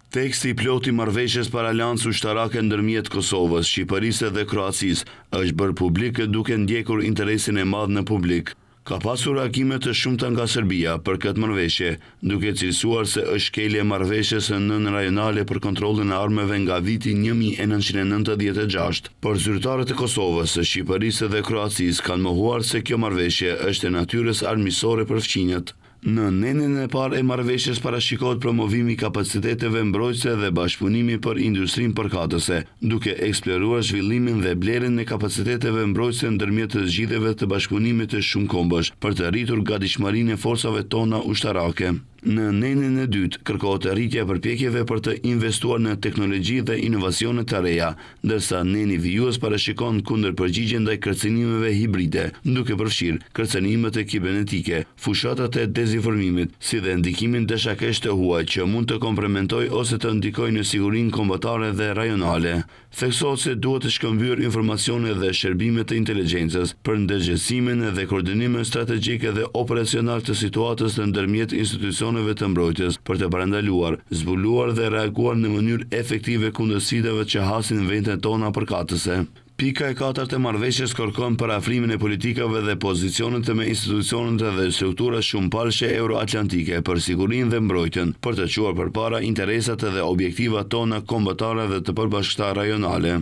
Teksti i plot i marrëveshjes për aleancë ushtarake ndërmjet Kosovës, Shqipërisë dhe Kroacisë është bërë publik duke ndjekur interesin e madh në publik. Ka pasur reagime të shumta nga Serbia për këtë marrëveshje, duke cilësuar se është shkelje e marrëveshjes nën rajonale për kontrollin e armëve nga viti 1996. Por zyrtarët e Kosovës, Shqipërisë dhe Kroacisë kanë mohuar se kjo marrëveshje është e natyrës armiqësore për fqinjet. Në nenën e parë e marrëveshjes parashikohet promovimi i kapaciteteve mbrojtëse dhe bashkëpunimi për industrinë përkatëse, duke eksploruar zhvillimin dhe blerjen e kapaciteteve mbrojtëse ndërmjet të zgjidhjeve të bashkëpunimit të shumëkombësh për të rritur gatishmërinë e forcave tona ushtarake. Në nenën e dytë kërkohet rritja e përpjekjeve për të investuar në teknologji dhe inovacione të reja, ndërsa neni vijues parashikon kundërpërgjigje ndaj kërcënimeve hibride, duke përfshirë kërcënimet e kibernetike, fushatat e dezinformimit, si dhe ndikimin dashakesh të huaj që mund të kompromentojë ose të ndikojë në sigurinë kombëtare dhe rajonale. Theksohet se duhet të shkëmbyer informacione dhe shërbime të inteligjencës për ndërgjegjësimin dhe koordinimin strategjik dhe operacional të situatës ndërmjet institucioneve të mbrojtjes për të parandaluar, zbuluar dhe reaguar në mënyrë efektive kundër sfidave që hasin vendet tona përkatëse. Pika e 4 e marrëveshjes kërkon parafrimin e politikave dhe pozicionet me institucionet dhe struktura shumëpalëshe euroatlantike për sigurinë dhe mbrojtjen, për të çuar përpara interesat dhe objektivat tona kombëtare dhe të përbashkëta rajonale.